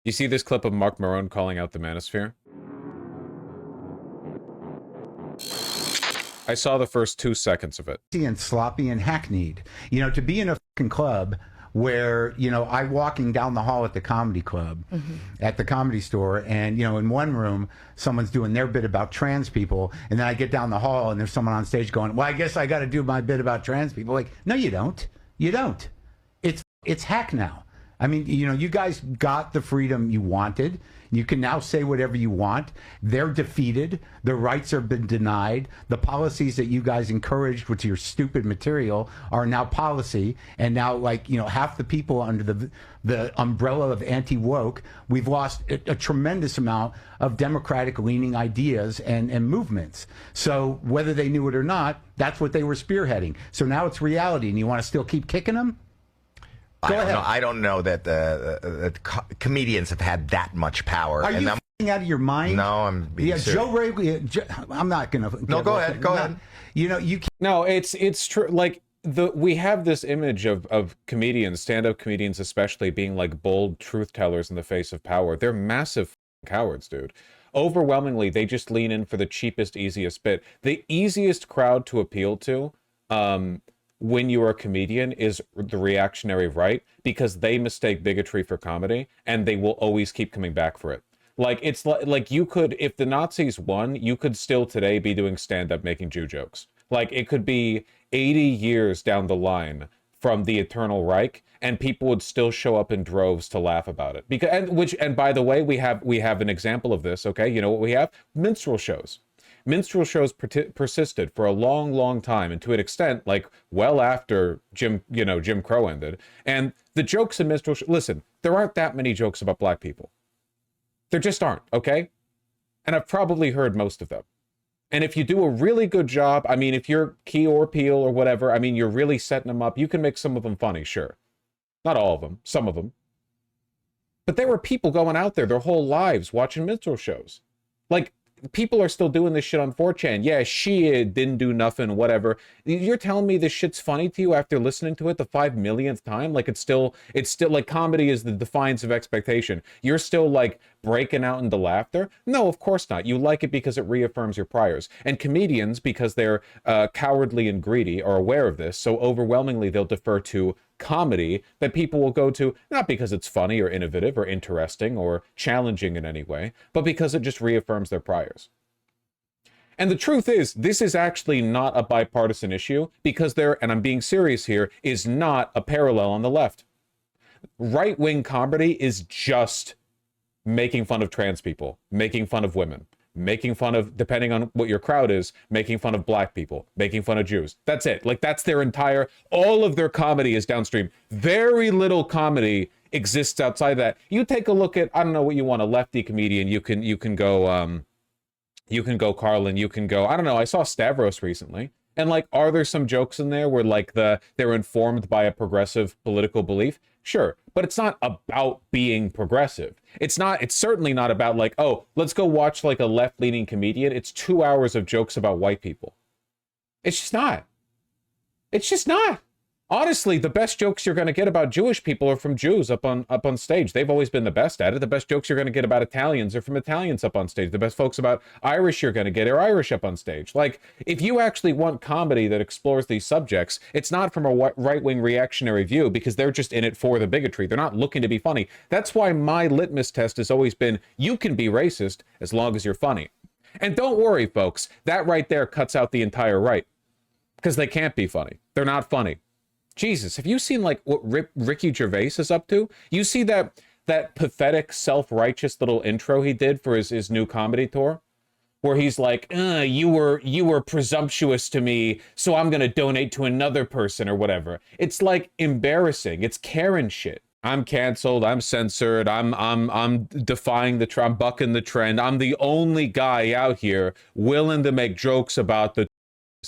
You see this clip of Mark Maron calling out the manosphere? I saw the first 2 seconds of it. And sloppy and hackneyed. You know, to be in a fucking club where, you know, I'm walking down the hall at the comedy club, at the Comedy Store, and, you know, in one room, someone's doing their bit about trans people, and then I get down the hall and there's someone on stage going, well, I guess I got to do my bit about trans people. Like, no, you don't. You don't. It's hack now. I mean, you know, you guys got the freedom you wanted. You can now say whatever you want. They're defeated. Their rights have been denied. The policies that you guys encouraged with your stupid material are now policy. And now, like, you know, half the people under the umbrella of anti-woke, we've lost a tremendous amount of democratic-leaning ideas and movements. So whether they knew it or not, that's what they were spearheading. So now it's reality, and you want to still keep kicking them? I don't know that comedians have had that much power. Are you out of your mind? No, I'm being serious. Joe Rogan. I'm not going to. No, go ahead. Go ahead. You know, you can't. No, it's true. Like, we have this image of comedians, stand-up comedians especially, being like bold truth tellers in the face of power. They're massive cowards, dude. Overwhelmingly, they just lean in for the cheapest, easiest bit. The easiest crowd to appeal to, when you're a comedian, is the reactionary right, because they mistake bigotry for comedy, and they will always keep coming back for it. Like, it's like you could, if the Nazis won, you could still today be doing stand-up making Jew jokes. Like, it could be 80 years down the line from the Eternal Reich, and people would still show up in droves to laugh about it. Because, and by the way, we have an example of this, okay? You know what we have? Minstrel shows. Minstrel shows persisted for a long, long time, and to an extent, like, well after Jim Crow ended. And the jokes in minstrel listen, there aren't that many jokes about black people. There just aren't, okay? And I've probably heard most of them. And if you do a really good job, I mean, if you're Key or Peele or whatever, I mean, you're really setting them up, you can make some of them funny, sure. Not all of them, some of them. But there were people going out there their whole lives watching minstrel shows. Like, people are still doing this shit on 4chan. Yeah, she didn't do nothing, whatever. You're telling me this shit's funny to you after listening to it the 5 millionth time? Like, it's still like, comedy is the defiance of expectation. You're still like breaking out into laughter? No, of course not. You like it because it reaffirms your priors. And comedians, because they're cowardly and greedy, are aware of this. So overwhelmingly, they'll defer to comedy that people will go to, not because it's funny or innovative or interesting or challenging in any way, but because it just reaffirms their priors. And the truth is, this is actually not a bipartisan issue, because there, and I'm being serious here, is not a parallel on the left. Right-wing comedy is just making fun of trans people, making fun of women, making fun of, depending on what your crowd is, making fun of black people, making fun of Jews. That's it. Like, that's their entire, all of their comedy is downstream. Very little comedy exists outside that. You take a look at, I don't know what you want, a lefty comedian, you can go Carlin, you can go, I don't know, I saw Stavros recently. And like, are there some jokes in there where like they're informed by a progressive political belief? Sure, but it's not about being progressive. It's certainly not about like, oh, let's go watch like a left-leaning comedian. It's 2 hours of jokes about white people. It's just not. It's just not. Honestly, the best jokes you're going to get about Jewish people are from Jews up on stage. They've always been the best at it. The best jokes you're going to get about Italians are from Italians up on stage. The best folks about Irish you're going to get are Irish up on stage. Like, if you actually want comedy that explores these subjects, it's not from a right-wing reactionary view, because they're just in it for the bigotry. They're not looking to be funny. That's why my litmus test has always been, you can be racist as long as you're funny. And don't worry, folks, that right there cuts out the entire right, because they can't be funny. They're not funny. Jesus, have you seen like what Ricky Gervais is up to? You see that pathetic, self-righteous little intro he did for his new comedy tour, where he's like, you were presumptuous to me, so I'm gonna donate to another person or whatever. It's like embarrassing. It's Karen shit. I'm canceled. I'm censored. I'm defying the trend. I'm bucking the trend. I'm the only guy out here willing to make jokes about the.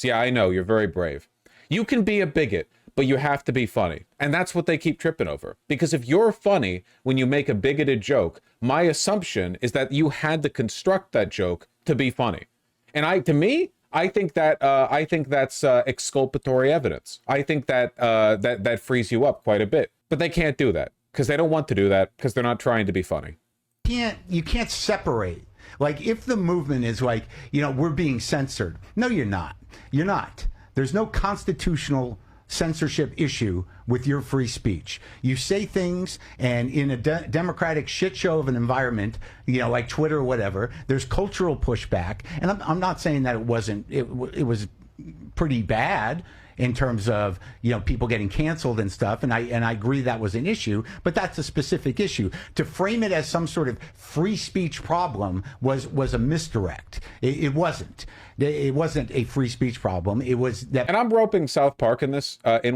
Yeah, I know, you're very brave. You can be a bigot, but you have to be funny. And that's what they keep tripping over. Because if you're funny when you make a bigoted joke, my assumption is that you had to construct that joke to be funny. And I think that's exculpatory evidence. I think that that frees you up quite a bit. But they can't do that, because they don't want to do that, because they're not trying to be funny. can't separate. Like, if the movement is like, we're being censored. No, you're not. You're not. There's no constitutional censorship issue with your free speech. You say things, and in a democratic shit show of an environment, like Twitter or whatever, there's cultural pushback. And I'm not saying that it was pretty bad in terms of people getting canceled and stuff, and I agree that was an issue, but that's a specific issue. To frame it as some sort of free speech problem was a misdirect. It wasn't. It wasn't a free speech problem. It was that. And I'm roping South Park in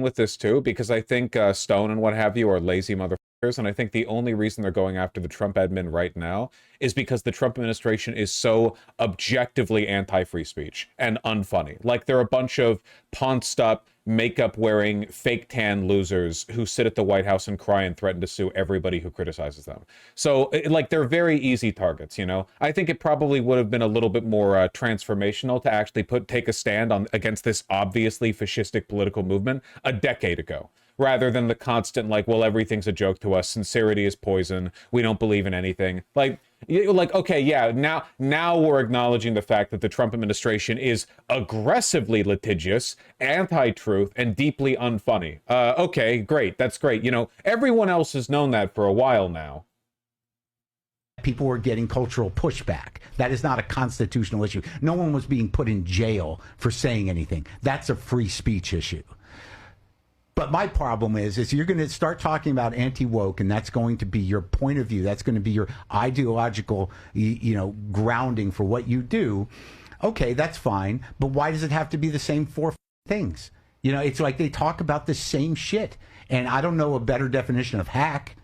with this too, because I think Stone and what have you are lazy motherfuckers. And I think the only reason they're going after the Trump admin right now is because the Trump administration is so objectively anti-free speech and unfunny. Like, they're a bunch of ponced up, makeup-wearing, fake tan losers who sit at the White House and cry and threaten to sue everybody who criticizes them. So, like, they're very easy targets, I think it probably would have been a little bit more transformational to actually take a stand against this obviously fascistic political movement a decade ago, rather than the constant, like, well, everything's a joke to us, sincerity is poison, we don't believe in anything. Like, okay, yeah, now we're acknowledging the fact that the Trump administration is aggressively litigious, anti-truth, and deeply unfunny. Okay, great, that's great. Everyone else has known that for a while now. People were getting cultural pushback. That is not a constitutional issue. No one was being put in jail for saying anything. That's a free speech issue. But my problem is you're going to start talking about anti-woke, and that's going to be your point of view. That's going to be your ideological, grounding for what you do. Okay, that's fine. But why does it have to be the same four things? It's like they talk about the same shit. And I don't know a better definition of hack.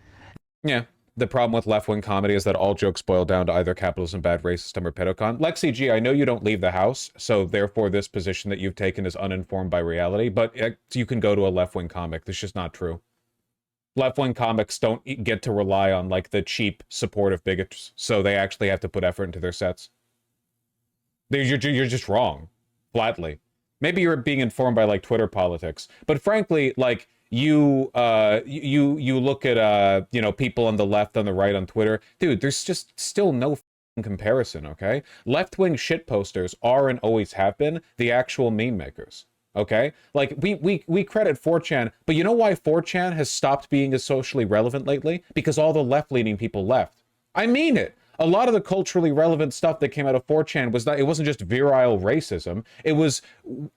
Yeah. The problem with left-wing comedy is that all jokes boil down to either capitalism, bad, racist, or pedocon. Lexi G, I know you don't leave the house, so therefore this position that you've taken is uninformed by reality, but you can go to a left-wing comic. This is just not true. Left-wing comics don't get to rely on, like, the cheap support of bigots, so they actually have to put effort into their sets. You're just wrong, flatly. Maybe you're being informed by, like, Twitter politics, but frankly, like, you look at people on the left, on the right, on Twitter, dude, there's just still no comparison. Okay, left-wing shit posters are and always have been the actual meme makers. Okay, like we credit 4chan, but you know why 4chan has stopped being as socially relevant lately? Because all the left-leaning people left. I mean it. A lot of the culturally relevant stuff that came out of 4chan wasn't just virile racism. It was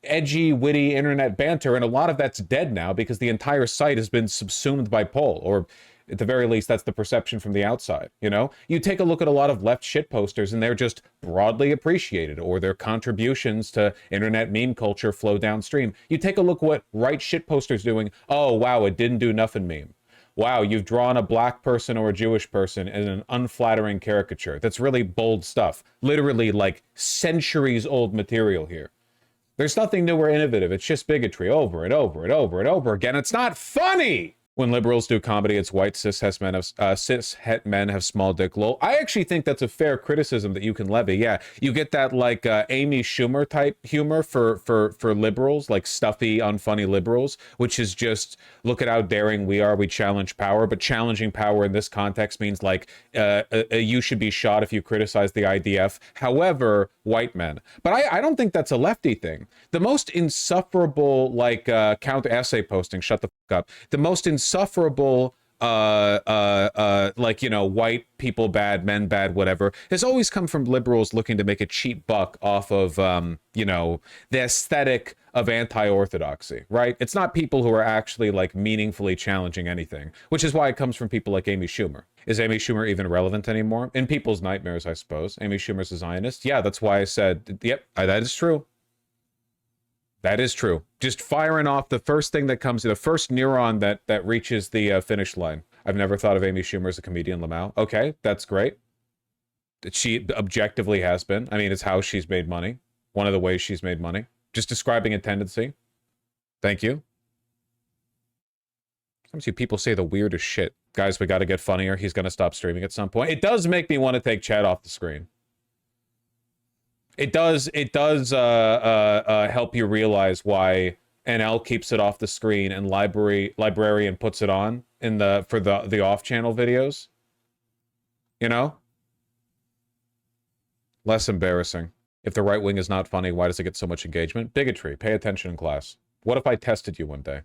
edgy, witty internet banter, and a lot of that's dead now because the entire site has been subsumed by Poll, or at the very least, that's the perception from the outside, You take a look at a lot of left shit posters, and they're just broadly appreciated, or their contributions to internet meme culture flow downstream. You take a look at what right shit posters doing, oh, wow, it didn't do nothing meme. Wow, you've drawn a black person or a Jewish person in an unflattering caricature. That's really bold stuff. Literally, like, centuries old material here. There's nothing new or innovative. It's just bigotry over and over and over and over again. It's not funny! When liberals do comedy, it's white cis-het men have small dick lol. I actually think that's a fair criticism that you can levy. Yeah, you get that, like, Amy Schumer type humor for liberals, like stuffy, unfunny liberals, which is just, look at how daring we are, we challenge power. But challenging power in this context means, like, you should be shot if you criticize the IDF. However, white men. But I don't think that's a lefty thing. The most insufferable, like, counter essay posting, shut the fuck up. The most insufferable, like, white people bad, men bad, whatever, has always come from liberals looking to make a cheap buck off of, the aesthetic of anti-orthodoxy, right? It's not people who are actually, like, meaningfully challenging anything, which is why it comes from people like Amy Schumer. Is Amy Schumer even relevant anymore? In people's nightmares, I suppose. Amy Schumer's a Zionist. Yeah, that's why I said, yep, that is true. That is true. Just firing off the first thing that comes, the first neuron that reaches the finish line. I've never thought of Amy Schumer as a comedian, Lamau. Okay, that's great. She objectively has been. I mean, it's how she's made money. One of the ways she's made money. Just describing a tendency. Thank you. Sometimes you people say the weirdest shit. Guys, we got to get funnier. He's going to stop streaming at some point. It does make me want to take Chad off the screen. It does help you realize why NL keeps it off the screen and Librarian puts it on in for the off-channel videos. Less embarrassing. If the right wing is not funny, why does it get so much engagement? Bigotry. Pay attention in class. What if I tested you one day?